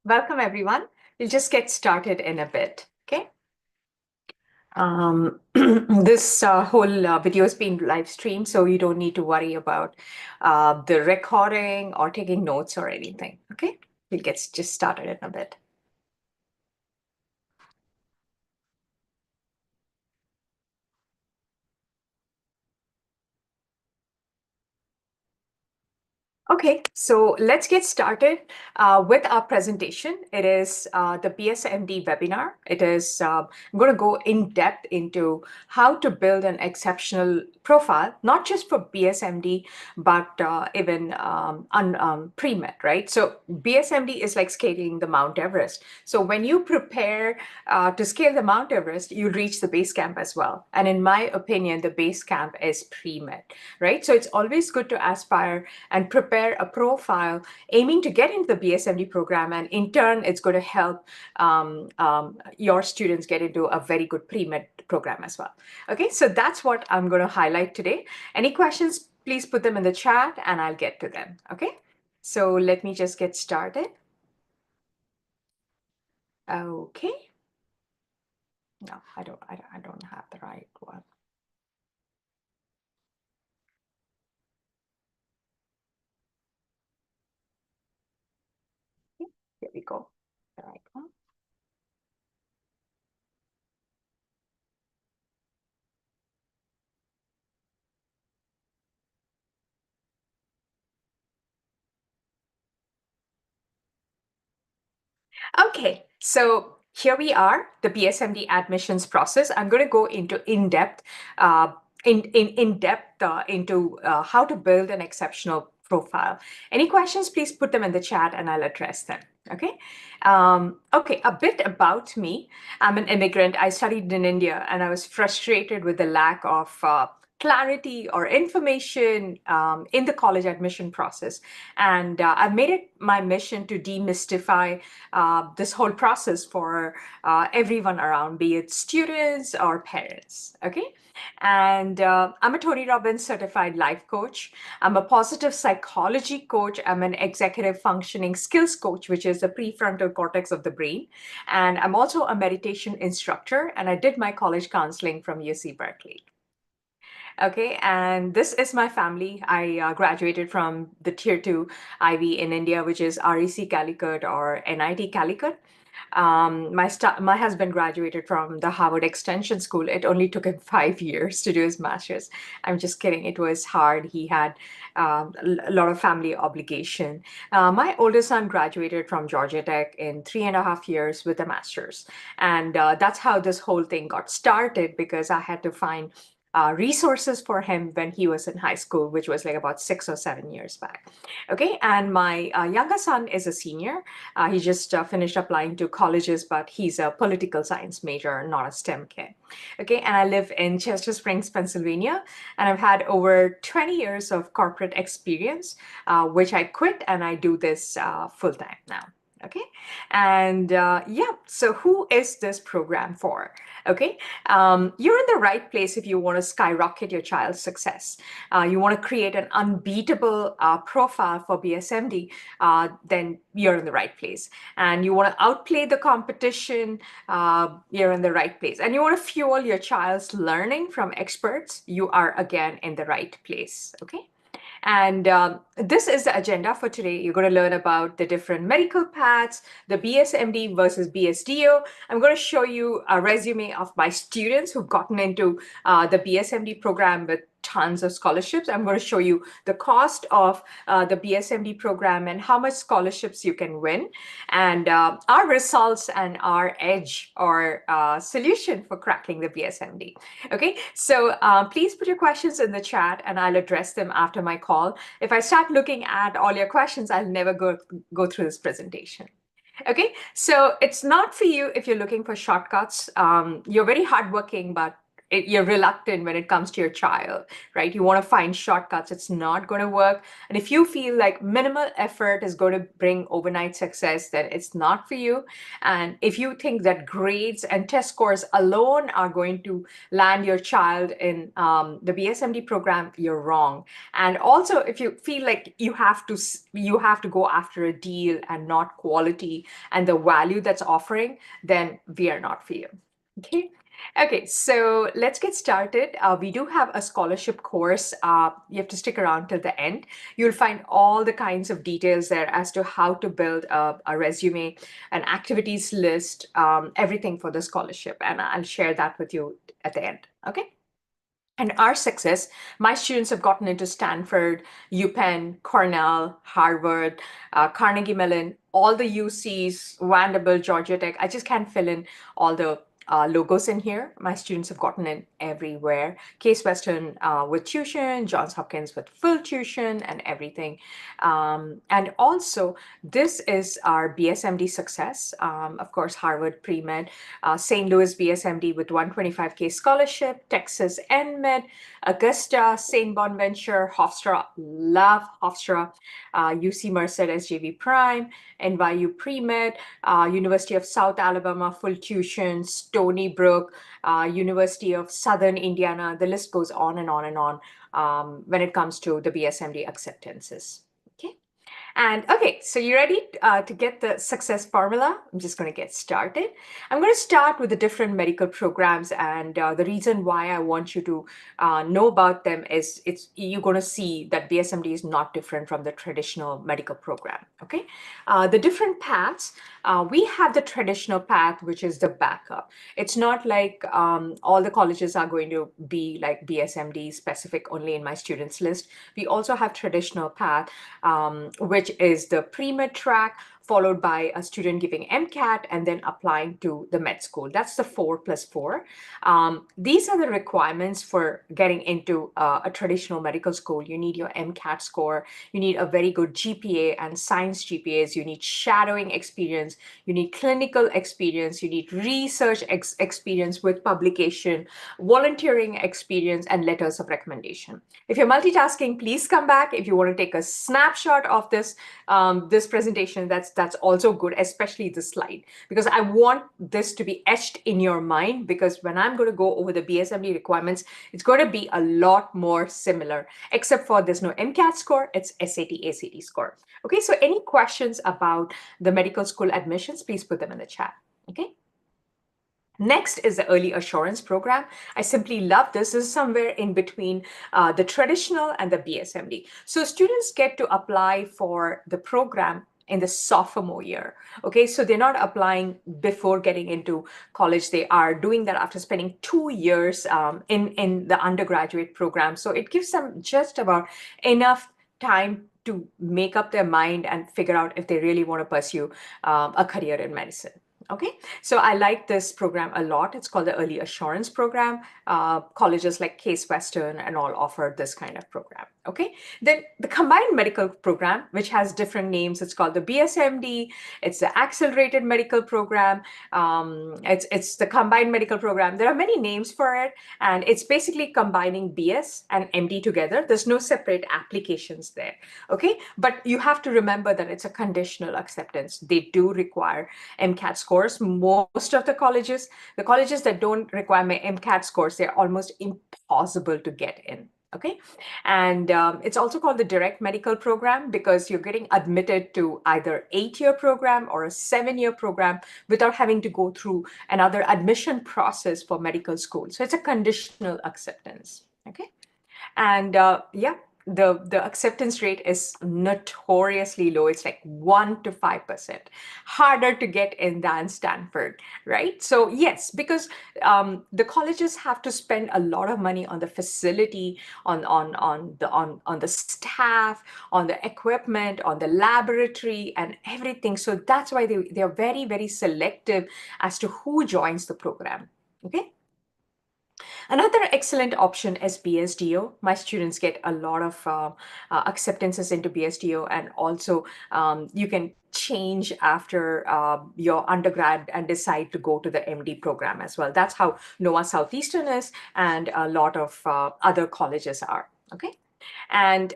Welcome, everyone. We'll just get started in a bit, okay? This whole video is being live streamed, so you don't need to worry about the recording or taking notes or anything, okay? We'll get just started in a bit. Okay, so let's get started with our presentation. It is the BSMD webinar. I'm going to go in depth into how to build an exceptional profile, not just for BSMD, but even on pre-med, right? So BSMD is like scaling the Mount Everest. So when you prepare to scale the Mount Everest, you reach the base camp as well. And in my opinion, the base camp is pre-med, right? So it's always good to aspire and prepare a profile aiming to get into the BSMD program. And in turn, it's going to help your students get into a very good pre-med program as well. Okay, so that's what I'm going to highlight today. Any questions, please put them in the chat and I'll get to them. Okay, so let me just get started. Okay. No, I don't have the right one. Okay, here we go. The right one. Okay, so here we are, the BSMD admissions process. I'm going to go into in-depth into how to build an exceptional profile. Any questions, please put them in the chat and I'll address them. Okay. Okay, a bit about me. I'm an immigrant. I studied in India and I was frustrated with the lack of clarity or information in the college admission process. And I've made it my mission to demystify this whole process for everyone around, be it students or parents. Okay. And I'm a Tony Robbins certified life coach. I'm a positive psychology coach. I'm an executive functioning skills coach, which is the prefrontal cortex of the brain. And I'm also a meditation instructor. And I did my college counseling from UC Berkeley. Okay, and this is my family. I graduated from the Tier 2 Ivy in India, which is REC Calicut or NIT Calicut. My husband graduated from the Harvard Extension School. It only took him 5 years to do his master's. I'm just kidding. It was hard. He had a lot of family obligation. My oldest son graduated from Georgia Tech in 3.5 years with a master's. And that's how this whole thing got started because I had to find resources for him when he was in high school, which was like about 6 or 7 years back. Okay, and my younger son is a senior. He just finished applying to colleges, but he's a political science major, not a STEM kid. Okay, and I live in Chester Springs, Pennsylvania, and I've had over 20 years of corporate experience, which I quit, and I do this full time now. Okay, and yeah, so who is this program for? Okay, you're in the right place if you want to skyrocket your child's success. You want to create an unbeatable profile for BSMD, then you're in the right place. And you want to outplay the competition, you're in the right place. And you want to fuel your child's learning from experts, you are again in the right place. Okay. And this is the agenda for today. You're going to learn about the different medical paths, the BSMD versus BSDO. I'm going to show you a resume of my students who've gotten into the BSMD program with tons of scholarships. I'm going to show you the cost of the BSMD program and how much scholarships you can win, and our results and our edge or solution for cracking the BSMD. Okay, so please put your questions in the chat and I'll address them after my call. If I start looking at all your questions, I'll never go through this presentation. Okay, so it's not for you if you're looking for shortcuts. You're very hardworking, but you're reluctant when it comes to your child, right? You want to find shortcuts. It's not going to work. And if you feel like minimal effort is going to bring overnight success, then it's not for you. And if you think that grades and test scores alone are going to land your child in the BSMD program, you're wrong. And also, if you feel like you have to go after a deal and not quality and the value that's offering, then we are not for you. Okay. Okay, so let's get started. We do have a scholarship course. You have to stick around till the end. You'll find all the kinds of details there as to how to build a resume, an activities list, everything for the scholarship. And I'll share that with you at the end. Okay. And our success, my students have gotten into Stanford, UPenn, Cornell, Harvard, Carnegie Mellon, all the UCs, Vanderbilt, Georgia Tech. I just can't fill in all the logos in here. My students have gotten in everywhere. Case Western with tuition, Johns Hopkins with full tuition and everything. And also, this is our BSMD success. Of course, Harvard pre-med, St. Louis BSMD with 125K scholarship, Texas NMed, Augusta, St. Bonaventure, Hofstra, love Hofstra, UC Merced SJV Prime, NYU pre-med, University of South Alabama full tuition, Stony Brook, University of Southern Indiana. The list goes on and on and on when it comes to the BSMD acceptances. Okay. And okay, so you ready to get the success formula? I'm just going to get started. I'm going to start with the different medical programs, and the reason why I want you to know about them is you're going to see that BSMD is not different from the traditional medical program. Okay, the different paths. We have the traditional path, which is the backup. It's not like all the colleges are going to be like BSMD specific only in my students list. We also have traditional path, which is the pre-med track, followed by a student giving MCAT and then applying to the med school. That's the 4+4. These are the requirements for getting into a traditional medical school. You need your MCAT score. You need a very good GPA and science GPAs. You need shadowing experience. You need clinical experience. You need research experience with publication, volunteering experience, and letters of recommendation. If you're multitasking, please come back. If you want to take a snapshot of this presentation, that's also good, especially the slide, because I want this to be etched in your mind, because when I'm going to go over the BSMD requirements, it's going to be a lot more similar, except for there's no MCAT score, it's SAT, ACT score. Okay, so any questions about the medical school admissions, please put them in the chat. Okay. Next is the early assurance program. I simply love this. This is somewhere in between the traditional and the BSMD. So students get to apply for the program in the sophomore year. Okay, so they're not applying before getting into college. They are doing that after spending 2 years in the undergraduate program. So it gives them just about enough time to make up their mind and figure out if they really want to pursue a career in medicine. Okay, so I like this program a lot. It's called the Early Assurance Program. Colleges like Case Western and all offer this kind of program. Okay, then the Combined Medical Program, which has different names. It's called the BSMD. It's the Accelerated Medical Program. It's the Combined Medical Program. There are many names for it, and it's basically combining BS and MD together. There's no separate applications there. Okay, but you have to remember that it's a conditional acceptance. They do require MCAT scores. Most of the colleges that don't require my MCAT scores, they're almost impossible to get in. Okay, and it's also called the Direct Medical Program because you're getting admitted to either 8-year program or a 7-year program without having to go through another admission process for medical school. So it's a conditional acceptance. Okay, and yeah, the acceptance rate is notoriously low. It's like 1 to 5%, harder to get in than Stanford, right? So yes, because the colleges have to spend a lot of money on the facility, on the staff, on the equipment, on the laboratory, and everything. So that's why they are very, very selective as to who joins the program. Okay. Another excellent option is BSDO. My students get a lot of acceptances into BSDO, and also you can change after your undergrad and decide to go to the MD program as well. That's how Nova Southeastern is, and a lot of other colleges are. Okay. And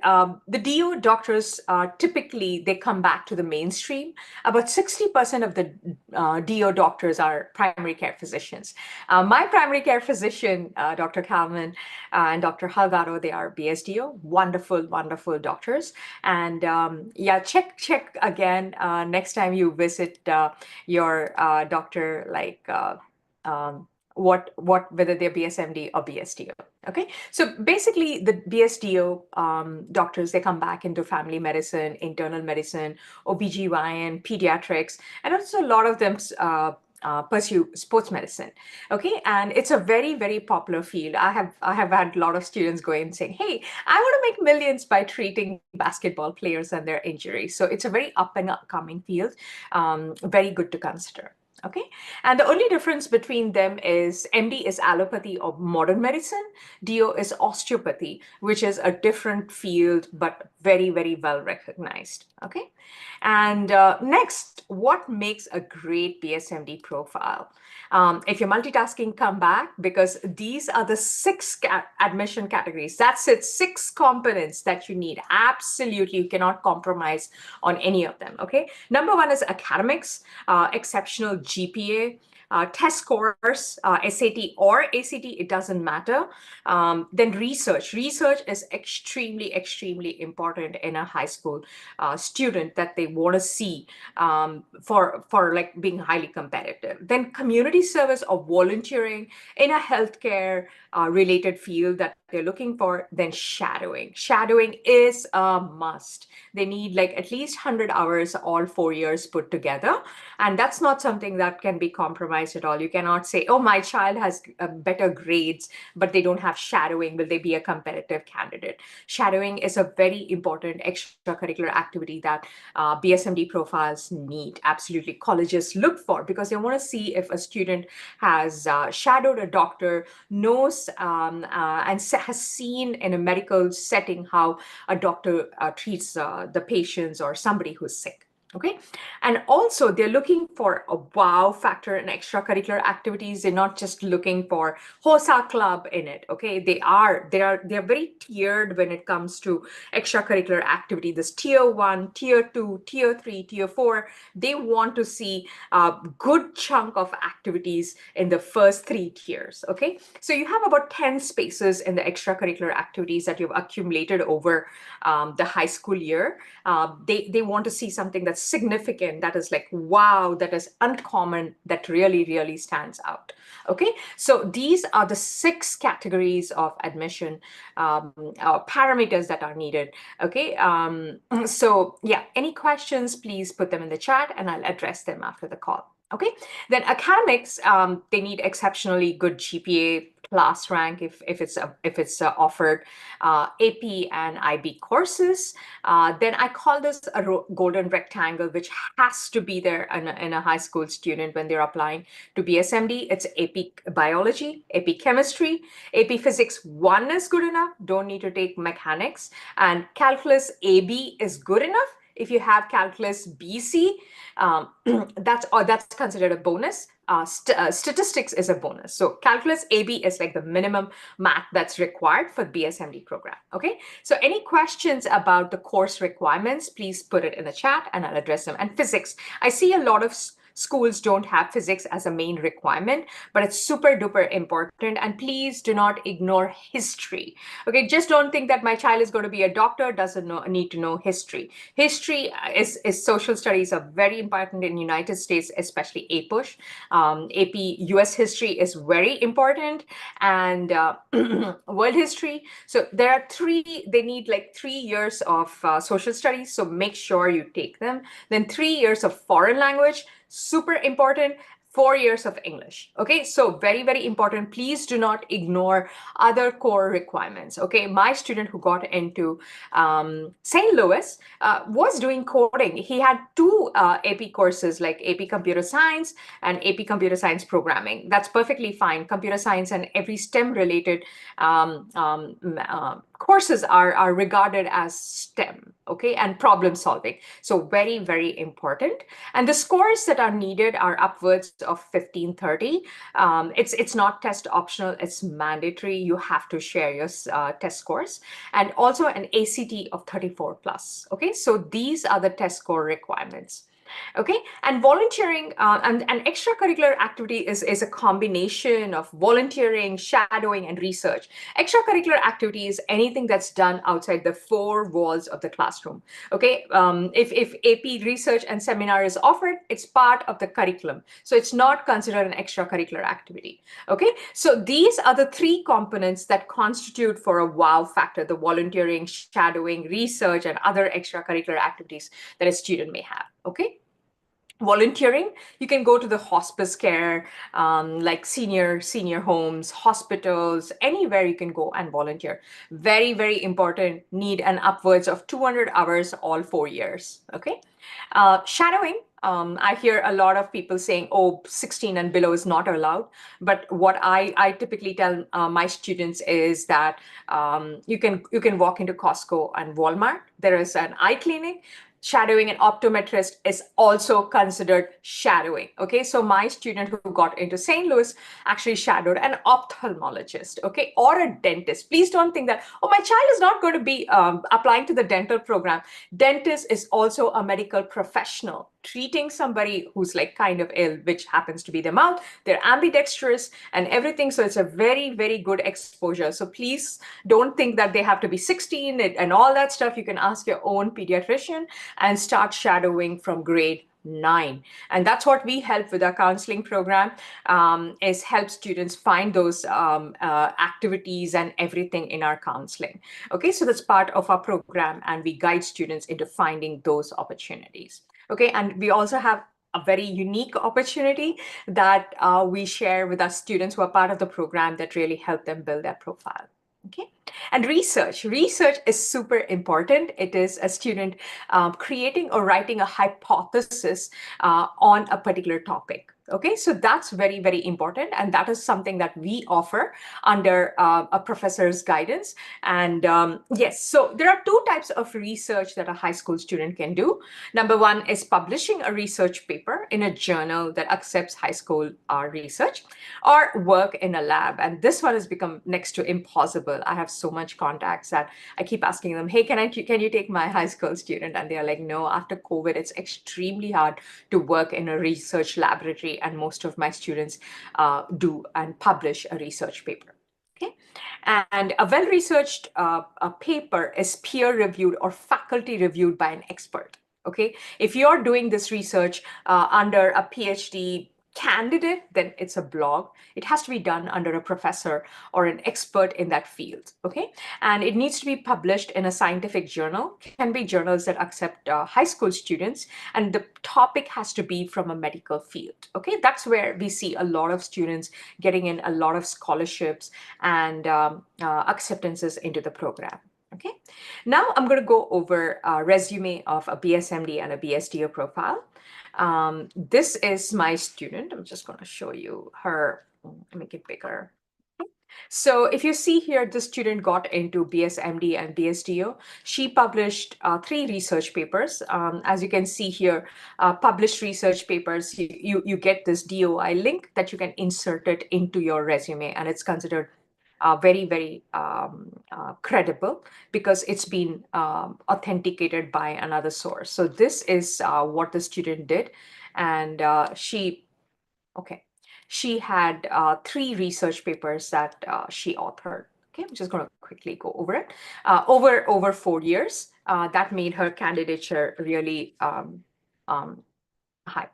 the DO doctors typically they come back to the mainstream. About 60% of the DO doctors are primary care physicians. My primary care physician, Dr. Calvin and Dr. Halgado, they are BSDO, wonderful, wonderful doctors. And yeah, check again next time you visit your doctor, like what whether they're BSMD or BSDO. Okay, so basically the BSDO doctors, they come back into family medicine, internal medicine, OBGYN, pediatrics, and also a lot of them pursue sports medicine. Okay, and it's a very, very popular field. I have had a lot of students going and saying, hey, I want to make millions by treating basketball players and their injuries. So it's a very up and coming field, very good to consider. Okay, and the only difference between them is MD is allopathy or modern medicine, DO is osteopathy, which is a different field but very, very well recognized. Okay, and next, what makes a great BSMD profile? If you're multitasking, come back, because these are the six admission categories. That's it, six components that you need. Absolutely, you cannot compromise on any of them. Okay, number one is academics, exceptional GPA. Test scores, SAT or ACT, it doesn't matter. Then research. Research is extremely, extremely important in a high school student that they want to see for like being highly competitive. Then community service or volunteering in a healthcare related field that they're looking for. Then shadowing. Shadowing is a must. They need like at least 100 hours all 4 years put together. And that's not something that can be compromised at all. You cannot say, oh, my child has better grades, but they don't have shadowing. Will they be a competitive candidate? Shadowing is a very important extracurricular activity that BSMD profiles need. Absolutely, colleges look for, because they want to see if a student has shadowed a doctor, knows and has seen in a medical setting how a doctor treats the patients or somebody who's sick. Okay, and also they're looking for a wow factor in extracurricular activities. They're not just looking for HOSA club in it. Okay, they're very tiered when it comes to extracurricular activity. This tier 1, tier 2, tier 3, tier 4. They want to see a good chunk of activities in the first 3 tiers. Okay, so you have about 10 spaces in the extracurricular activities that you've accumulated over the high school year. They want to see something that's significant, that is like wow, that is uncommon, that really, really stands out. Okay, so these are the 6 categories of admission parameters that are needed. Okay, so yeah, any questions, please put them in the chat and I'll address them after the call. Okay, then academics, they need exceptionally good GPA, class rank if it's offered, AP and IB courses. Then I call this a golden rectangle, which has to be there in a high school student when they're applying to BSMD. It's AP biology, AP chemistry, AP physics 1 is good enough. Don't need to take mechanics, and calculus AB is good enough. If you have calculus BC, that's considered a bonus. Statistics is a bonus. So calculus AB is like the minimum math that's required for BSMD program. Okay, so any questions about the course requirements, please put it in the chat and I'll address them. And physics, I see a lot of schools don't have physics as a main requirement, but it's super duper important. And please do not ignore history. Okay, just don't think that my child is going to be a doctor, doesn't need to know history. History is social studies are very important in United States, especially APUSH. AP US history is very important, and world history. So there are they need like 3 years of social studies. So make sure you take them. Then 3 years of foreign language, super important. 4 years of English. Okay, so very, very important. Please do not ignore other core requirements. Okay, my student who got into St. Louis was doing coding. He had two AP courses like AP Computer Science and AP Computer Science Programming. That's perfectly fine. Computer science and every STEM related courses are regarded as STEM, okay, and problem solving. So very, very important. And the scores that are needed are upwards of 1530. It's not test optional, it's mandatory. You have to share your test scores, and also an ACT of 34 plus. Okay, so these are the test score requirements. Okay, and volunteering and an extracurricular activity is a combination of volunteering, shadowing, and research. Extracurricular activity is anything that's done outside the four walls of the classroom. Okay, if AP research and seminar is offered, it's part of the curriculum. So it's not considered an extracurricular activity. Okay, so these are the three components that constitute for a wow factor: the volunteering, shadowing, research, and other extracurricular activities that a student may have. Okay. Volunteering, you can go to the hospice care, like senior homes, hospitals, anywhere you can go and volunteer. Very, very important. Need an upwards of 200 hours all 4 years. Okay. Shadowing, I hear a lot of people saying, oh, 16 and below is not allowed. But what I typically tell my students is that you can walk into Costco and Walmart. There is an eye clinic. Shadowing an optometrist is also considered shadowing. Okay, so my student who got into St. Louis actually shadowed an ophthalmologist, okay, or a dentist. Please don't think that, oh, my child is not going to be applying to the dental program. Dentist is also a medical professional treating somebody who's like kind of ill, which happens to be the mouth. They're ambidextrous and everything. So it's a very, very good exposure. So please don't think that they have to be 16 and all that stuff. You can ask your own pediatrician and start shadowing from grade 9. And that's what we help with our counseling program, is help students find those activities and everything in our counseling. Okay, so that's part of our program, and we guide students into finding those opportunities. Okay, and we also have a very unique opportunity that we share with our students who are part of the program that really help them build their profile. Okay, and research is super important. It is a student creating or writing a hypothesis on a particular topic. Okay, so that's very, very important. And that is something that we offer under a professor's guidance. And yes, so there are two types of research that a high school student can do. Number one is publishing a research paper in a journal that accepts high school research, or work in a lab. And this one has become next to impossible. I have so much contacts that I keep asking them, hey, can you take my high school student? And they're like, no, after COVID, it's extremely hard to work in a research laboratory. And most of my students do and publish a research paper. Okay, and a well-researched a paper is peer-reviewed or faculty-reviewed by an expert. Okay, if you're doing this research under a PhD candidate, then it's a blog. It has to be done under a professor or an expert in that field. Okay, and it needs to be published in a scientific journal. Can be journals that accept high school students, and the topic has to be from a medical field. Okay, that's where we see a lot of students getting in a lot of scholarships and acceptances into the program. Okay, now I'm going to go over a resume of a BSMD and a BSDO profile. This is my student. I'm just going to show you her, make it bigger. So if you see here, the student got into BSMD and BSDO. She published 3 research papers. As you can see here, published research papers, you get this DOI link that you can insert it into your resume, and it's considered very, very credible because it's been authenticated by another source. So this is what the student did. And she had 3 research papers that she authored. Okay, I'm just going to quickly go over it. Over 4 years, that made her candidature really high.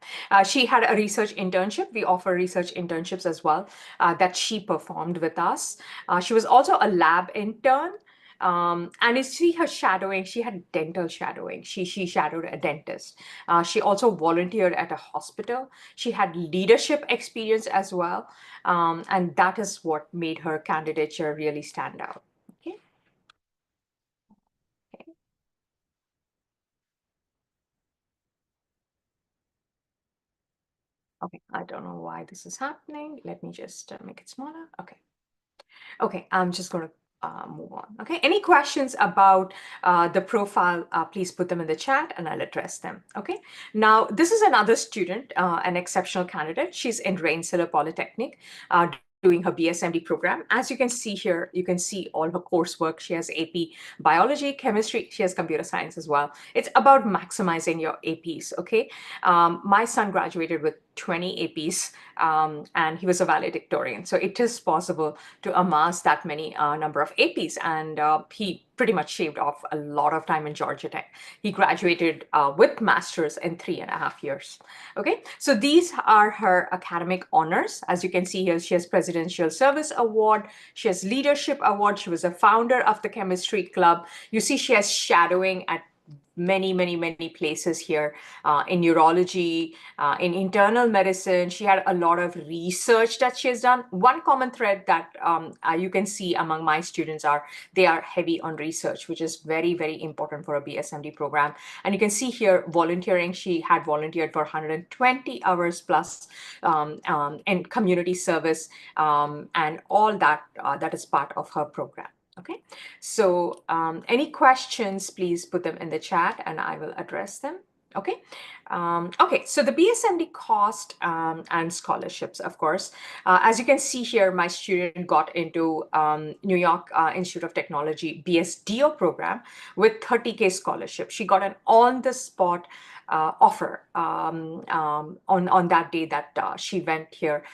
She had a research internship. We offer research internships as well that she performed with us. She was also a lab intern. And you see her shadowing. She had dental shadowing. She shadowed a dentist. She also volunteered at a hospital. She had leadership experience as well. And that is what made her candidature really stand out. Okay. Okay. Okay. I don't know why this is happening. Let me just make it smaller. Okay. Okay, I'm just going to move on. Okay, any questions about the profile, please put them in the chat and I'll address them. Okay, now this is another student, an exceptional candidate. She's in Rensselaer Polytechnic. Doing her BSMD program. As you can see here, you can see all her coursework. She has AP biology, chemistry, she has computer science as well. It's about maximizing your APs, okay? My son graduated with 20 APs and he was a valedictorian. So it is possible to amass that many number of APs. And he pretty much shaved off a lot of time in Georgia Tech. He graduated with master's in 3.5 years. Okay, so these are her academic honors. As you can see here, she has Presidential Service Award. She has Leadership Award. She was a founder of the Chemistry Club. You see, she has shadowing at many places here in neurology, in internal medicine. She had a lot of research that she has done. One common thread that you can see among my students are they are heavy on research, which is very important for a BSMD program. And you can see here volunteering. She had volunteered for 120 hours plus in community service and all that that is part of her program. Okay, so any questions, please put them in the chat and I will address them. Okay. Okay, so the BSMD cost and scholarships, of course. As you can see here, my student got into New York Institute of Technology BSDO program with 30K scholarship. She got an on-the-spot offer on that day that she went here,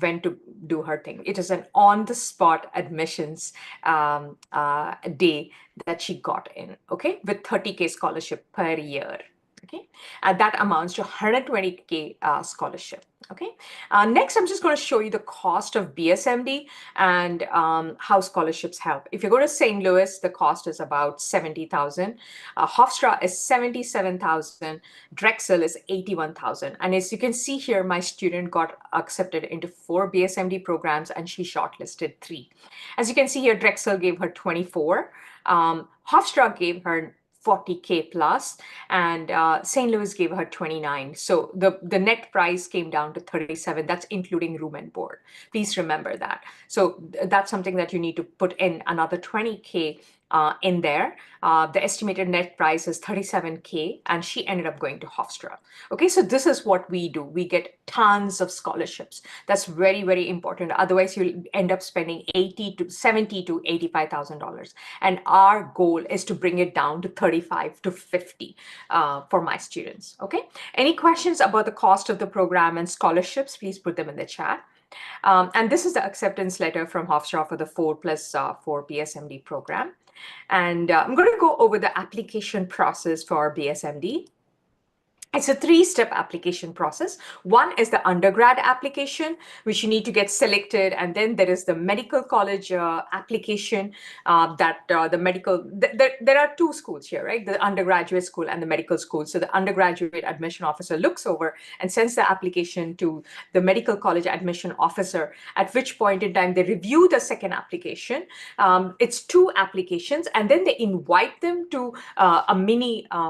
went to do her thing. It is an on-the-spot admissions day that she got in, okay, with 30K scholarship per year. Okay, and that amounts to 120K scholarship. Okay, next I'm just going to show you the cost of BSMD and how scholarships help. If you go to St. Louis, the cost is about 70,000. Hofstra is 77,000. Drexel is 81,000. And as you can see here, my student got accepted into 4 BSMD programs and she shortlisted 3. As you can see here, Drexel gave her 24. Hofstra gave her 40K plus, and St. Louis gave her 29. So the net price came down to 37. That's including room and board. Please remember that. So that's something that you need to put in another 20K in there. The estimated net price is 37K, and she ended up going to Hofstra. Okay, so this is what we do. We get tons of scholarships. That's very important. Otherwise, you'll end up spending $70,000 to $85,000. And our goal is to bring it down to 35 to 50 for my students. Okay, any questions about the cost of the program and scholarships, please put them in the chat. And this is the acceptance letter from Hofstra for the 4+4 BSMD program. And I'm going to go over the application process for BSMD. It's a 3-step application process. One is the undergrad application, which you need to get selected. And then there is the medical college application there are 2 schools here, right? The undergraduate school and the medical school. So the undergraduate admission officer looks over and sends the application to the medical college admission officer, at which point in time they review the second application. It's 2 applications, and then they invite them to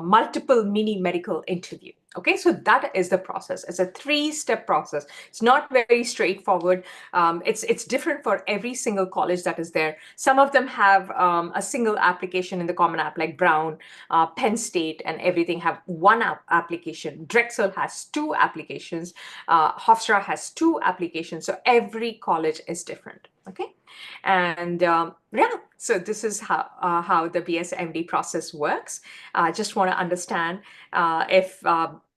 multiple mini medical interview. Okay, so that is the process. It's a 3-step process. It's not very straightforward. It's different for every single college that is there. Some of them have a single application in the Common App, like Brown, Penn State, and everything have 1 application. Drexel has 2 applications. Hofstra has 2 applications. So every college is different. Okay, and yeah, so this is how the BSMD process works. I just want to understand if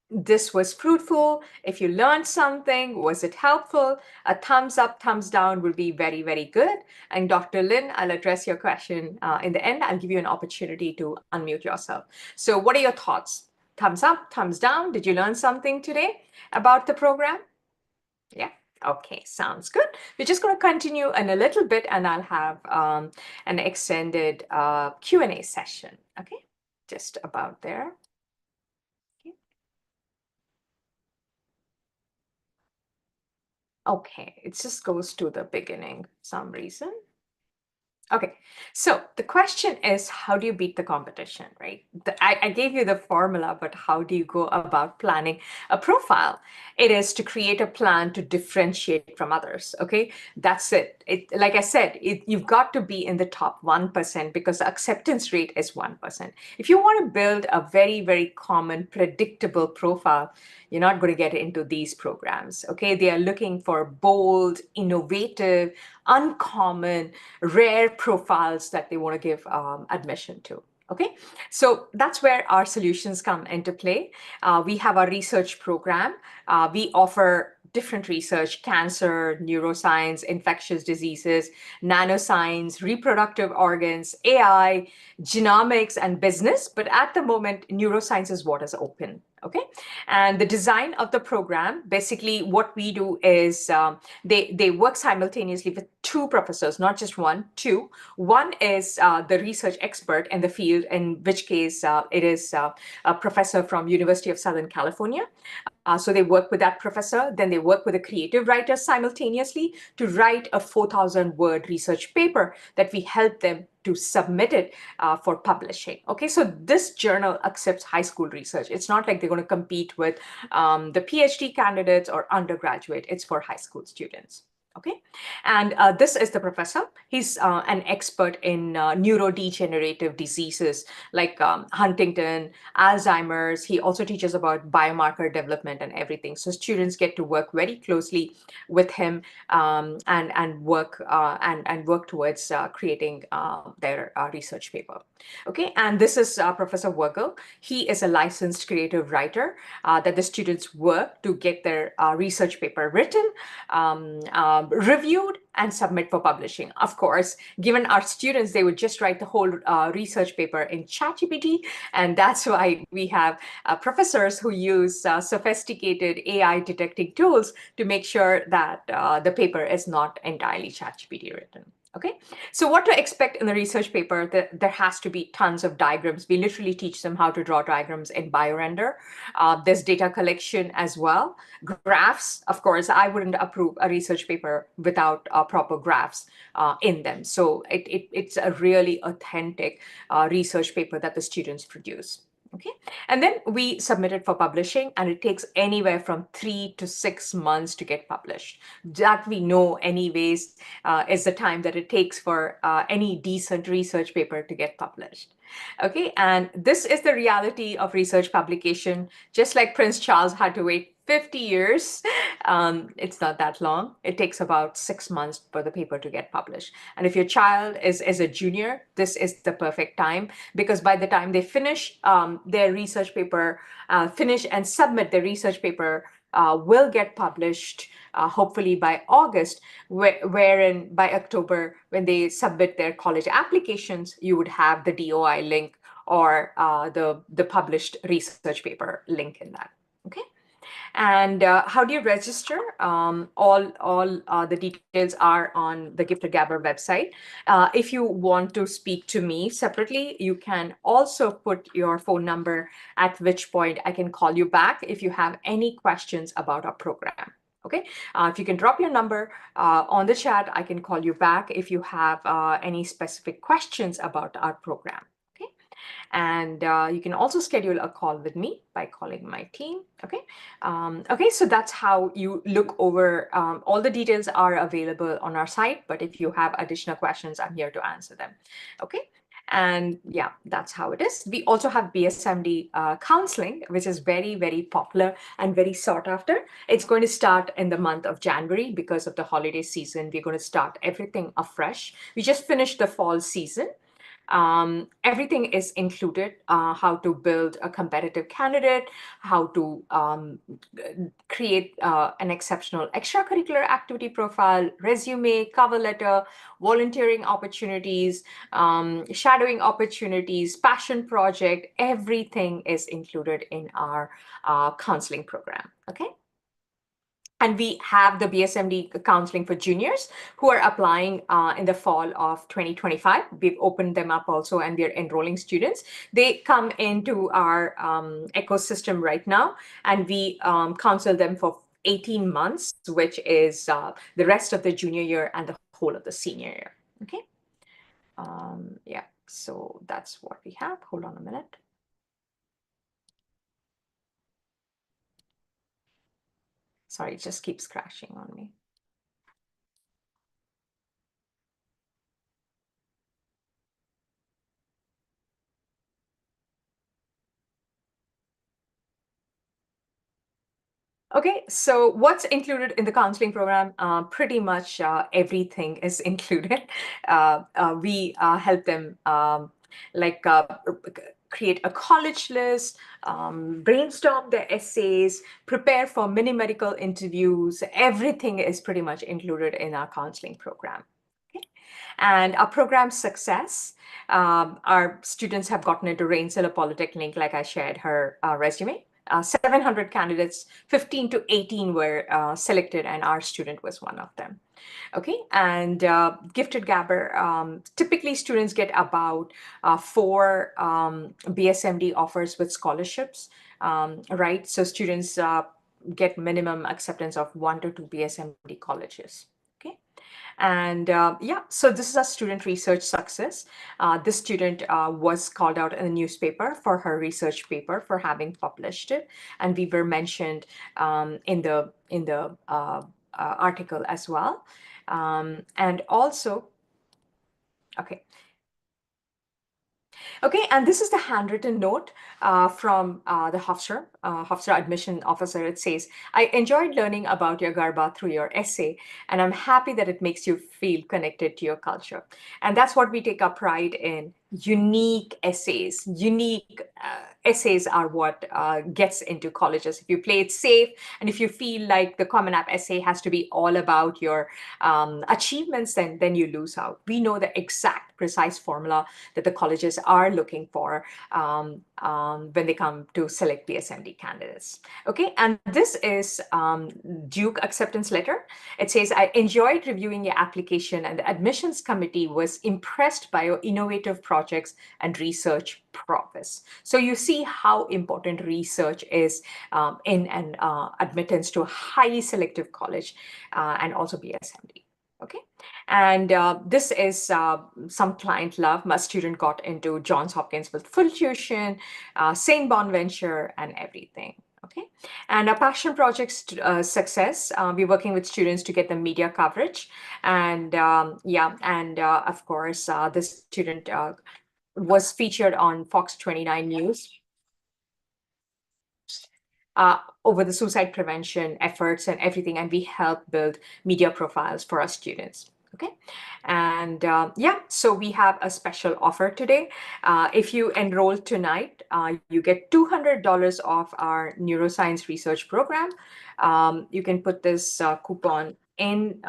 this was fruitful, if you learned something, was it helpful? A thumbs up, thumbs down will be very good. And Dr. Lin, I'll address your question in the end. I'll give you an opportunity to unmute yourself. So what are your thoughts? Thumbs up, thumbs down. Did you learn something today about the program? Yeah. Okay, sounds good. We're just going to continue in a little bit, and I'll have an extended Q&A session. Okay, just about there. Okay, it just goes to the beginning for some reason. Okay, so the question is, how do you beat the competition, right? I gave you the formula, but how do you go about planning a profile? It is to create a plan to differentiate from others, okay? That's it. Like I said, you've got to be in the top 1% because the acceptance rate is 1%. If you want to build a very, very common, predictable profile, you're not going to get into these programs, okay? They are looking for bold, innovative, uncommon, rare profiles that they want to give admission to. Okay, so that's where our solutions come into play. We have our research program. We offer different research: cancer, neuroscience, infectious diseases, nanoscience, reproductive organs, AI, genomics, and business. But at the moment, neuroscience is what is open. Okay, and the design of the program, basically what we do is they work simultaneously with two professors, not just one, two. One is the research expert in the field, in which case it is a professor from University of Southern California. So they work with that professor, then they work with a creative writer simultaneously to write a 4,000 word research paper that we help them to submit it for publishing. Okay, so this journal accepts high school research. It's not like they're going to compete with the PhD candidates or undergraduate. It's for high school students. Okay, and this is the professor. He's an expert in neurodegenerative diseases like Huntington, Alzheimer's. He also teaches about biomarker development and everything. So students get to work very closely with him and work towards creating their research paper. Okay, and this is Professor Wergel. He is a licensed creative writer that the students work to get their research paper written, reviewed, and submit for publishing. Of course, given our students, they would just write the whole research paper in ChatGPT, and that's why we have professors who use sophisticated AI detecting tools to make sure that the paper is not entirely ChatGPT written. Okay, so what to expect in the research paper? There has to be tons of diagrams. We literally teach them how to draw diagrams in BioRender. There's data collection as well. Graphs, of course, I wouldn't approve a research paper without proper graphs in them. So it's a really authentic research paper that the students produce. Okay, and then we submit it for publishing, and it takes anywhere from 3 to 6 months to get published. That we know, anyways, is the time that it takes for any decent research paper to get published. Okay, and this is the reality of research publication. Just like Prince Charles had to wait 50 years, it's not that long. It takes about 6 months for the paper to get published. And if your child is a junior, this is the perfect time, because by the time they finish their research paper, finish and submit their research paper, will get published hopefully by August, wherein by October, when they submit their college applications, you would have the DOI link or the published research paper link in that. Okay. And how do you register? All the details are on the Gifted Gabber website. If you want to speak to me separately, you can also put your phone number, at which point I can call you back if you have any questions about our program. Okay, if you can drop your number on the chat, I can call you back if you have any specific questions about our program. Okay. And you can also schedule a call with me by calling my team. Okay. Okay, so that's how you look over. All the details are available on our site, but if you have additional questions, I'm here to answer them. Okay. And yeah, that's how it is. We also have BSMD counseling, which is very, very popular and very sought after. It's going to start in the month of January because of the holiday season. We're going to start everything afresh. We just finished the fall season. Everything is included: how to build a competitive candidate, how to create an exceptional extracurricular activity profile, resume, cover letter, volunteering opportunities, shadowing opportunities, passion project. Everything is included in our counseling program. Okay. And we have the BSMD counseling for juniors who are applying in the fall of 2025. We've opened them up also, and we're enrolling students. They come into our ecosystem right now, and we counsel them for 18 months, which is the rest of the junior year and the whole of the senior year. Okay. Yeah, so that's what we have. Hold on a minute. Sorry, it just keeps crashing on me. Okay, so what's included in the counseling program? Pretty much everything is included. We help them like create a college list, brainstorm their essays, prepare for mini medical interviews. Everything is pretty much included in our counseling program. Okay. And our program success, our students have gotten into Rensselaer Polytechnic, like I shared her resume. 700 candidates, 15 to 18 were selected, and our student was one of them. Okay, and Gifted Gabber, typically students get about 4 BSMD offers with scholarships, right? So students get minimum acceptance of 1 to 2 BSMD colleges. Okay. And yeah, so this is a student research success. This student was called out in the newspaper for her research paper for having published it, and we were mentioned in the article as well. And also, okay, Okay, and this is the handwritten note from the Hofstra admission officer. It says, I enjoyed learning about your Garba through your essay, and I'm happy that it makes you feel connected to your culture. And that's what we take our pride in. Unique essays. Unique essays are what gets into colleges. If you play it safe, and if you feel like the Common App essay has to be all about your achievements, then you lose out. We know the exact precise formula that the colleges are looking for when they come to select BSMD candidates. Okay, and this is Duke acceptance letter. It says, I enjoyed reviewing your application, and the admissions committee was impressed by your innovative projects and research prowess. So you see how important research is in an admittance to a highly selective college and also BSMD. Okay, and this is some client love. My student got into Johns Hopkins with full tuition, St. Bonaventure, and everything. Okay, and our passion projects success. We're working with students to get the media coverage, and yeah, and of course, this student was featured on Fox 29 News over the suicide prevention efforts and everything, and we help build media profiles for our students. Okay, and yeah, so we have a special offer today. If you enroll tonight, you get $200 off our neuroscience research program. You can put this coupon in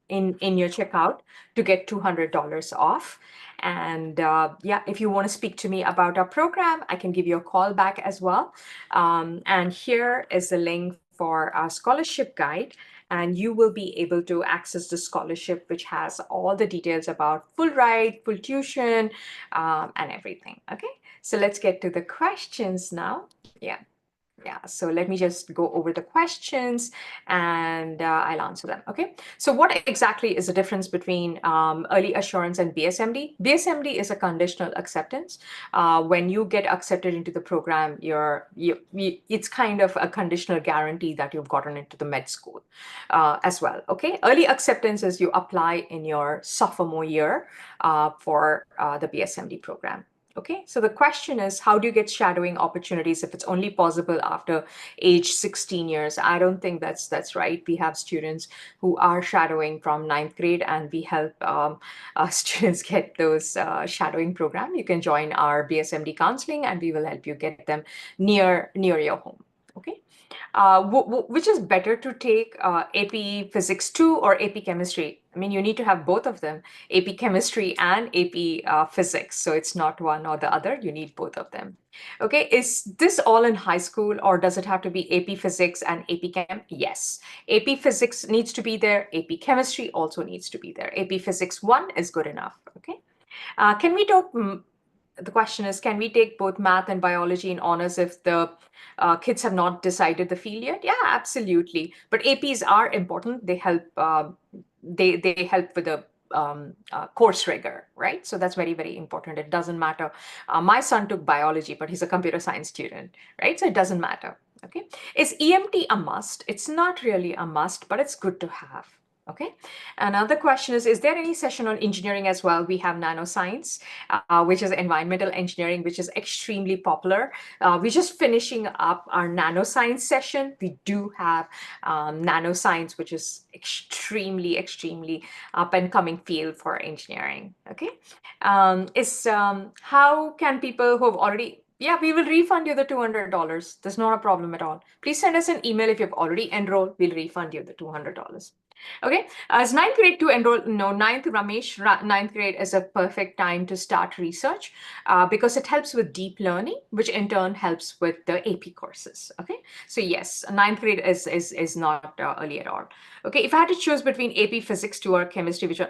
your checkout to get $200 off. And yeah, if you want to speak to me about our program, I can give you a call back as well. And here is the link for our scholarship guide. And you will be able to access the scholarship, which has all the details about full ride, full tuition, and everything. Okay, so let's get to the questions now. Yeah. Yeah, so let me just go over the questions and I'll answer them. Okay, so what exactly is the difference between early assurance and BSMD? BSMD is a conditional acceptance. When you get accepted into the program, it's kind of a conditional guarantee that you've gotten into the med school as well. Okay, early acceptance is you apply in your sophomore year for the BSMD program. Okay, so the question is, how do you get shadowing opportunities if it's only possible after age 16 years? I don't think that's right. We have students who are shadowing from 9th grade, and we help students get those shadowing program. You can join our BSMD counseling, and we will help you get them near your home. Okay. Which is better to take AP Physics 2 or AP Chemistry? I mean, you need to have both of them, AP Chemistry and AP Physics. So it's not one or the other. You need both of them. Okay. Is this all in high school, or does it have to be AP Physics and AP Chem? Yes. AP Physics needs to be there. AP Chemistry also needs to be there. AP Physics 1 is good enough. Okay. Can we talk? The question is, can we take both math and biology in honors if the kids have not decided the field yet? Yeah, absolutely. But APs are important. They help. They help with the course rigor, right? So that's very, very important. It doesn't matter. My son took biology, but he's a computer science student, right? So it doesn't matter. Okay. Is EMT a must? It's not really a must, but it's good to have. Okay. Another question is there any session on engineering as well? We have nanoscience, which is environmental engineering, which is extremely popular. We're just finishing up our nanoscience session. We do have nanoscience, which is extremely, extremely up and coming field for engineering. Okay. How can people who have already yeah, we will refund you the $200. There's not a problem at all. Please send us an email if you've already enrolled. We'll refund you the $200. Okay, as ninth grade to enroll, no, ninth, Ramesh, ninth grade is a perfect time to start research because it helps with deep learning, which in turn helps with the AP courses. Okay, so yes, ninth grade is not early at all. Okay, if I had to choose between AP Physics 2 or Chemistry, which you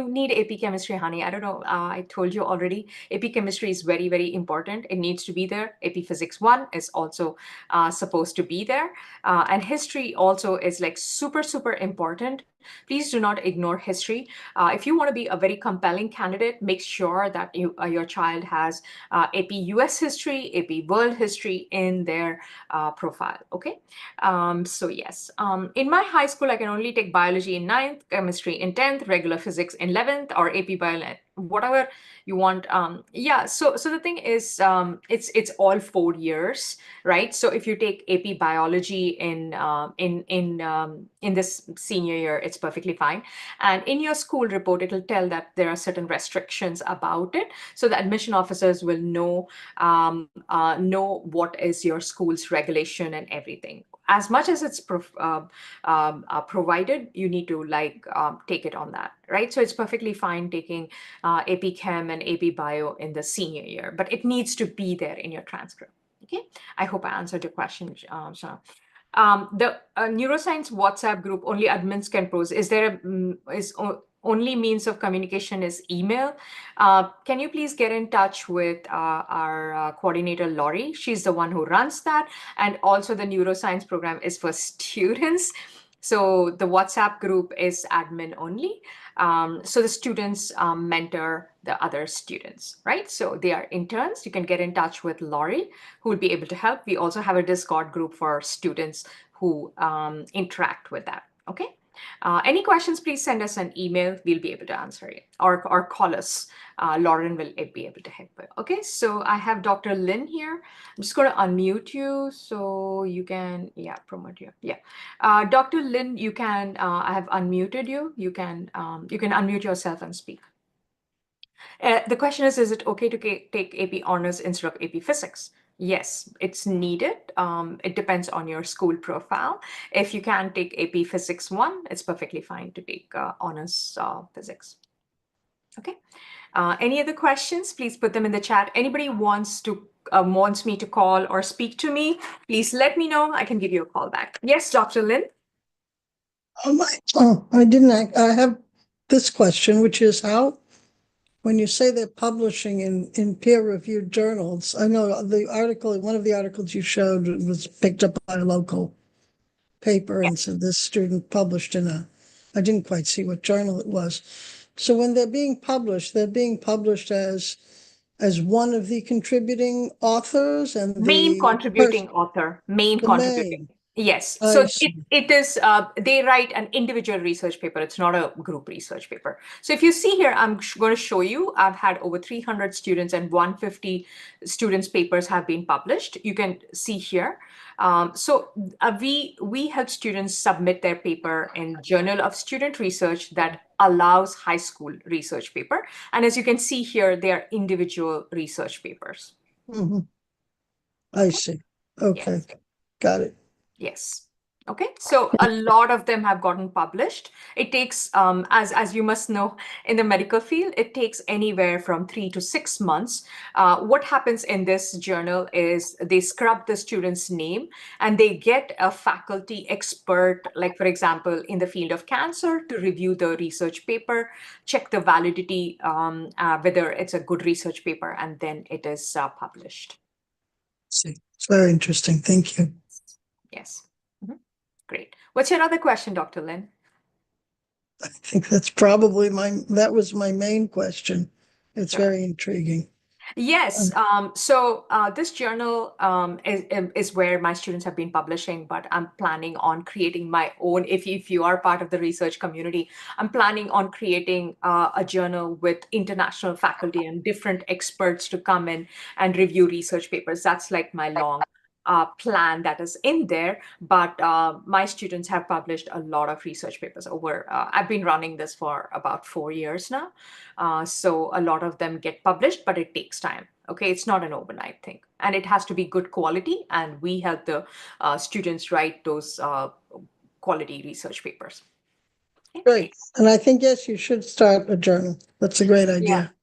need AP Chemistry, honey. I don't know. I told you already. AP Chemistry is very, very important. It needs to be there. AP Physics 1 is also supposed to be there. And history also is like super, super important. Please do not ignore history. If you want to be a very compelling candidate, make sure that your child has AP US history, AP world history in their profile. Okay. So yes, in my high school, I can only take biology in 9th, chemistry in 10th, regular physics in 11th, or AP bio, whatever you want. Yeah. So the thing is, it's all 4 years, right? So if you take AP biology in this senior year, it's perfectly fine. And in your school report, it'll tell that there are certain restrictions about it, so the admission officers will know what is your school's regulation and everything. As much as it's provided, you need to take it on that, right? So it's perfectly fine taking AP Chem and AP Bio in the senior year, but it needs to be there in your transcript. Okay, I hope I answered your question, Shana. The neuroscience WhatsApp group, only admins can post. Is there only means of communication is email? Can you please get in touch with our coordinator, Laurie? She's the one who runs that. And also the neuroscience program is for students. So the WhatsApp group is admin only. So the students mentor the other students, right? So they are interns. You can get in touch with Laurie, who will be able to help. We also have a Discord group for students who interact with that, okay? Any questions, please send us an email. We'll be able to answer it, or call us. Lauren will be able to help you. Okay, so I have Dr. Lin here. I'm just going to unmute you so you can, promote you. Yeah. Dr. Lin, you can, I have unmuted you. You can unmute yourself and speak. The question is it okay to take AP honors instead of AP physics? Yes, it's needed. It depends on your school profile. If you can take AP Physics 1, it's perfectly fine to take honors physics. Okay. Any other questions? Please put them in the chat. Anybody wants me to call or speak to me, please let me know. I can give you a call back. Yes, Dr. Lin? I didn't. I have this question, which is how, when you say they're publishing in peer-reviewed journals, I know one of the articles you showed was picked up by a local paper and said this student published I didn't quite see what journal it was. So when they're being published as one of the contributing authors and main contributing author. Yes. So it is, they write an individual research paper. It's not a group research paper. So if you see here, I'm going to show you, I've had over 300 students and 150 students' papers have been published. You can see here. We help students submit their paper in Journal of Student Research that allows high school research paper. And as you can see here, they are individual research papers. Mm-hmm. I see. Okay, Yes. got it. Yes. Okay, so a lot of them have gotten published. It takes, as you must know, in the medical field, it takes anywhere from 3 to 6 months. What happens in this journal is they scrub the student's name and they get a faculty expert, like for example, in the field of cancer, to review the research paper, check the validity, whether it's a good research paper, and then it is published. See, it's very interesting. Thank you. Yes. Mhm. Great. What's your other question, Dr. Lin? I think that's probably that was my main question. It's Sure. very intriguing. Yes. So this journal is where my students have been publishing, but I'm planning on creating my own. If you are part of the research community, I'm planning on creating a journal with international faculty and different experts to come in and review research papers. That's like my long plan that is in there. But my students have published a lot of research papers over. I've been running this for about 4 years now. So a lot of them get published, but it takes time. Okay, it's not an overnight thing, and it has to be good quality. And we help the students write those quality research papers. Okay, Great. great. And I think, yes, you should start a journal. That's a great Yeah. idea.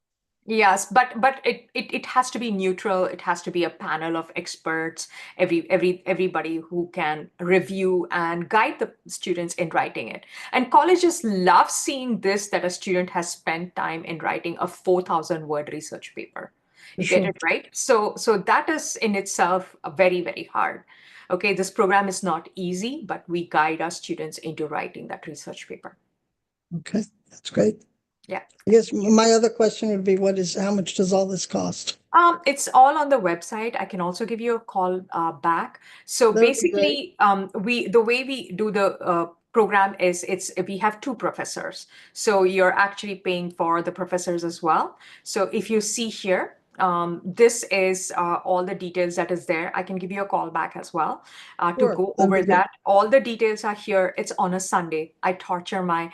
Yes, but it has to be neutral. It has to be a panel of experts, everybody who can review and guide the students in writing it. And colleges love seeing this, that a student has spent time in writing a 4,000 word research paper. For You get sure. it, right? So that is in itself very, very hard. Okay, this program is not easy, but we guide our students into writing that research paper. Okay, that's great. Yeah. I guess my other question would be, how much does all this cost? It's all on the website. I can also give you a call back. So That would be great. basically, the way we do the program is we have two professors. So you're actually paying for the professors as well. So if you see here, this is all the details that is there. I can give you a call back as well to Sure, go that'd be over great. that. All the details are here. It's on a Sunday. I torture my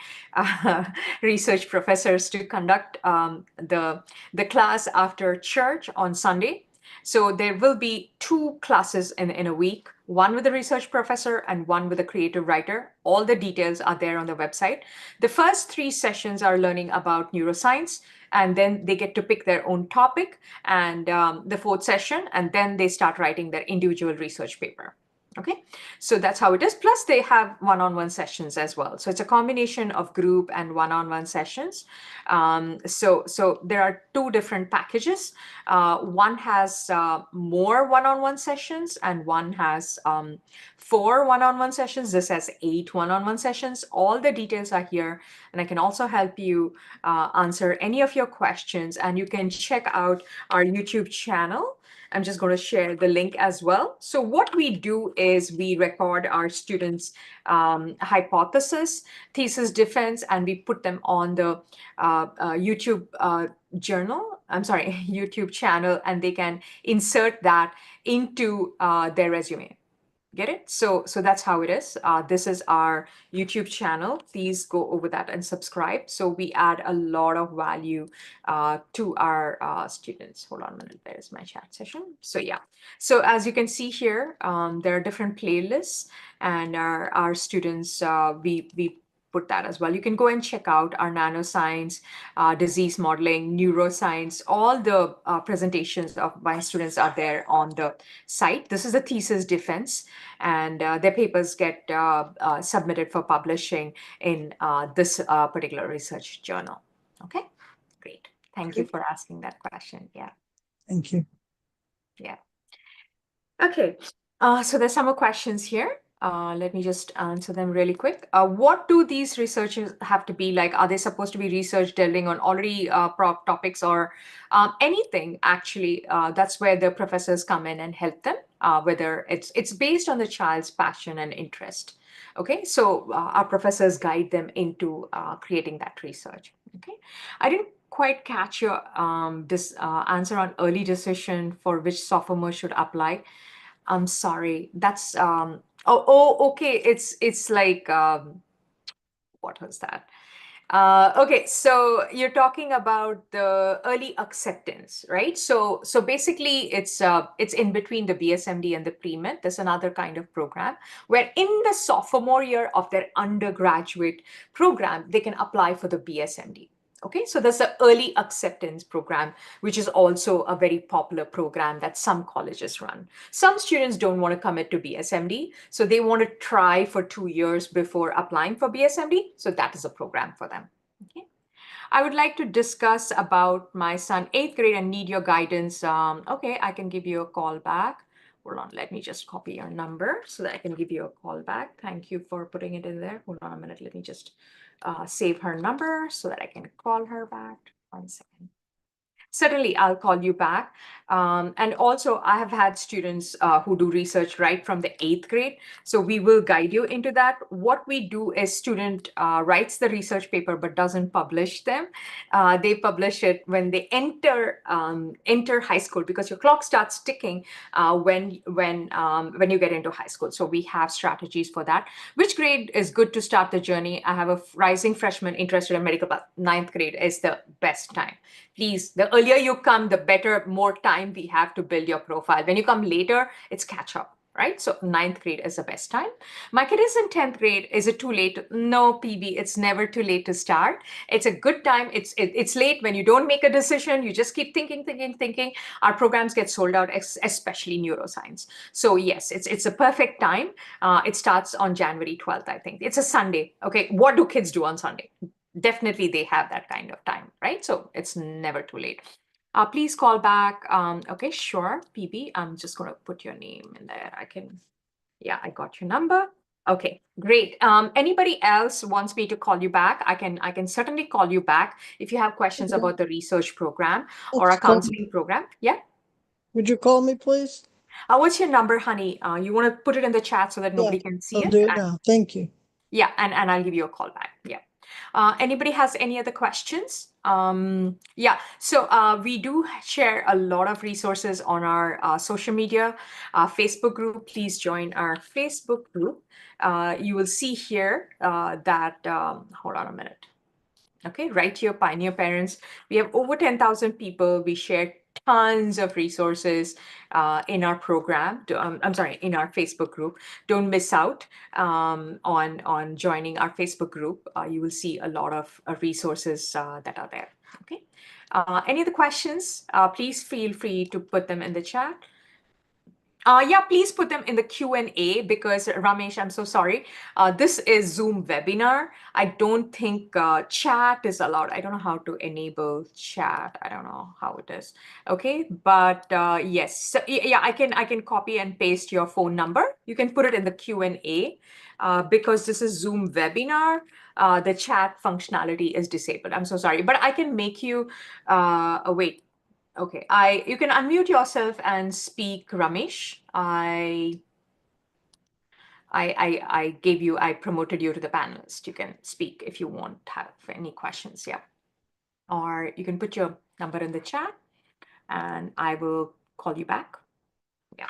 research professors to conduct the class after church on Sunday. So there will be two classes in a week, one with a research professor and one with a creative writer. All the details are there on the website. The first 3 sessions are learning about neuroscience, and then they get to pick their own topic, and the fourth session, and then they start writing their individual research paper. Okay, so that's how it is. Plus, they have one-on-one sessions as well. So it's a combination of group and one-on-one sessions. So there are two different packages. One has more one-on-one sessions, and one has 4 one-on-one sessions. This has 8 one-on-one sessions. All the details are here, and I can also help you answer any of your questions. And you can check out our YouTube channel. I'm just going to share the link as well. So what we do is we record our students' hypothesis, thesis defense, and we put them on the YouTube YouTube channel, and they can insert that into their resume. Get it? So that's how it is. This is our YouTube channel. Please go over that and subscribe. So we add a lot of value to our students. Hold on a minute. There's my chat session. So yeah. So as you can see here, there are different playlists, and our students, we put that as well. You can go and check out our nanoscience, disease modeling, neuroscience. All the presentations of my students are there on the site. This is a thesis defense, and their papers get submitted for publishing in this particular research journal. Okay, great. Thank you for asking that question. Yeah. Thank you. Yeah. Okay, so there's some more questions here. Let me just answer them really quick. What do these researchers have to be like? Are they supposed to be research delving on already prop topics, or anything? Actually, that's where the professors come in and help them, whether it's based on the child's passion and interest. Okay, so our professors guide them into creating that research. Okay, I didn't quite catch your this answer on early decision for which sophomore should apply. I'm sorry. That's okay. It's like what was that? Okay, so you're talking about the early acceptance, right? So basically, it's in between the BSMD and the pre-med. There's another kind of program where in the sophomore year of their undergraduate program, they can apply for the BSMD. Okay, so there's the early acceptance program, which is also a very popular program that some colleges run. Some students don't want to commit to BSMD, so they want to try for 2 years before applying for BSMD. So that is a program for them. Okay. I would like to discuss about my son, 8th grade, and need your guidance. Okay, I can give you a call back. Hold on, let me just copy your number so that I can give you a call back. Thank you for putting it in there. Hold on a minute. Let me just save her number so that I can call her back. 1 second. Certainly, I'll call you back. And also, I have had students who do research right from the 8th grade. So we will guide you into that. What we do is student writes the research paper but doesn't publish them. They publish it when they enter high school, because your clock starts ticking when you get into high school. So we have strategies for that. Which grade is good to start the journey? I have a rising freshman interested in medical, but 9th grade is the best time. Please, the earlier you come, the better, more time we have to build your profile. When you come later, it's catch up, right? So 9th grade is the best time. My kid is in 10th grade. Is it too late? No, PB, it's never too late to start. It's a good time. It's late when you don't make a decision. You just keep thinking. Our programs get sold out, especially neuroscience. So yes, it's a perfect time. It starts on January 12th, I think. It's a Sunday. Okay, what do kids do on Sunday? Definitely they have that kind of time, right? So it's never too late. Please call back. Okay, sure, PB. I'm just going to put your name in there. Yeah, I got your number. Okay, great. Anybody else wants me to call you back? I can certainly call you back if you have questions Okay. about the research program or a Let's call- counseling program. Yeah. Would you call me, please? What's your number, honey? You want to put it in the chat so that nobody can see I'll it? do it now. Thank you. Yeah, and I'll give you a call back. Yeah. Anybody has any other questions? Yeah, so we do share a lot of resources on our social media, Facebook group. Please join our Facebook group. You will see here that, hold on a minute. Okay, right here, Pioneer Parents. We have over 10,000 people. We share tons of resources in our program. I'm sorry, in our Facebook group. Don't miss out on joining our Facebook group. You will see a lot of resources that are there. Okay. Any other questions? Please feel free to put them in the chat. Yeah, please put them in the Q&A, because Ramesh, I'm so sorry. This is Zoom webinar. I don't think chat is allowed. I don't know how to enable chat. I don't know how it is. Okay, but yes, so, yeah, I can copy and paste your phone number. You can put it in the Q&A. Because this is Zoom webinar, the chat functionality is disabled. I'm so sorry, but I can make you wait. Okay, you can unmute yourself and speak, Ramesh. I promoted you to the panelist. You can speak if you want to have any questions, yeah. Or you can put your number in the chat and I will call you back. Yeah.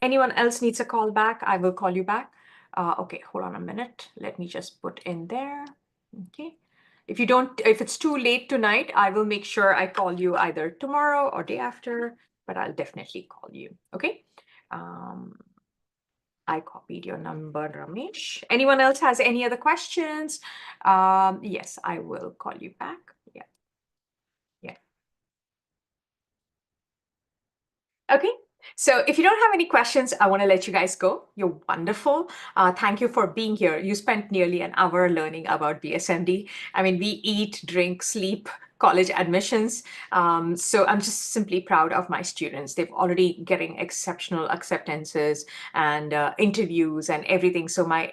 Anyone else needs a call back, I will call you back. Okay, hold on a minute. Let me just put in there. Okay. If it's too late tonight, I will make sure I call you either tomorrow or day after, but I'll definitely call you. Okay. I copied your number, Ramesh. Anyone else has any other questions? Yes, I will call you back. Yeah. Yeah. Okay. So if you don't have any questions, I want to let you guys go. You're wonderful. Thank you for being here. You spent nearly an hour learning about BSMD. I mean, we eat, drink, sleep college admissions. So I'm just simply proud of my students. They've already getting exceptional acceptances and interviews and everything. So my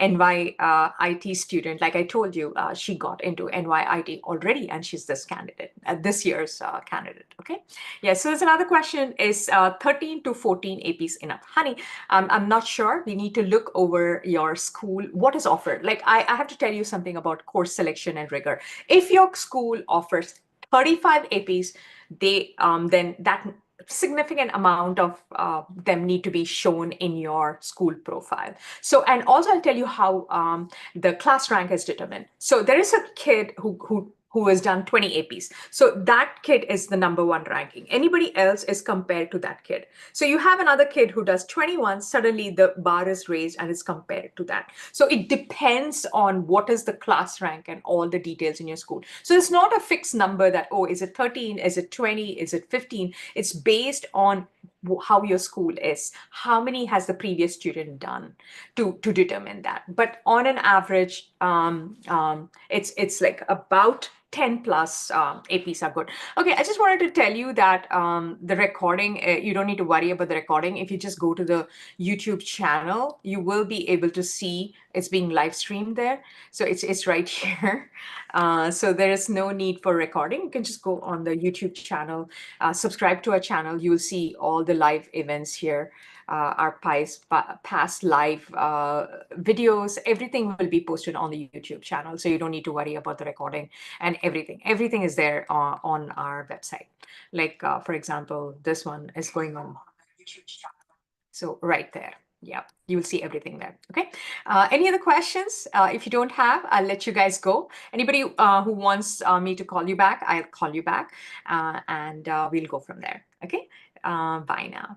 NYIT student, like I told you, she got into NYIT already, and she's this candidate, this year's candidate. Okay. Yeah, so there's another question. Is 13 to 14 APs enough? Honey, I'm not sure. We need to look over your school, what is offered. Like I have to tell you something about course selection and rigor. If your school offers 35 APs, then that significant amount of them need to be shown in your school profile. So, and also I'll tell you how the class rank is determined. So there is a kid who has done 20 APs. So that kid is the #1 ranking. Anybody else is compared to that kid. So you have another kid who does 21, suddenly the bar is raised and is compared to that. So it depends on what is the class rank and all the details in your school. So it's not a fixed number that, oh, is it 13? Is it 20? Is it 15? It's based on how your school is. How many has the previous student done to determine that? But on an average, it's like about 10 plus APs are good. Okay, I just wanted to tell you that the recording, you don't need to worry about the recording. If you just go to the YouTube channel, you will be able to see it's being live streamed there. So it's right here. So there is no need for recording. You can just go on the YouTube channel, subscribe to our channel. You will see all the live events here. Our past live videos, everything will be posted on the YouTube channel. So you don't need to worry about the recording and everything. Everything is there on our website. Like, for example, this one is going on YouTube channel. So right there. Yeah, you will see everything there. Okay. Any other questions? If you don't have, I'll let you guys go. Anybody who wants me to call you back, I'll call you back and we'll go from there. Okay. Bye now.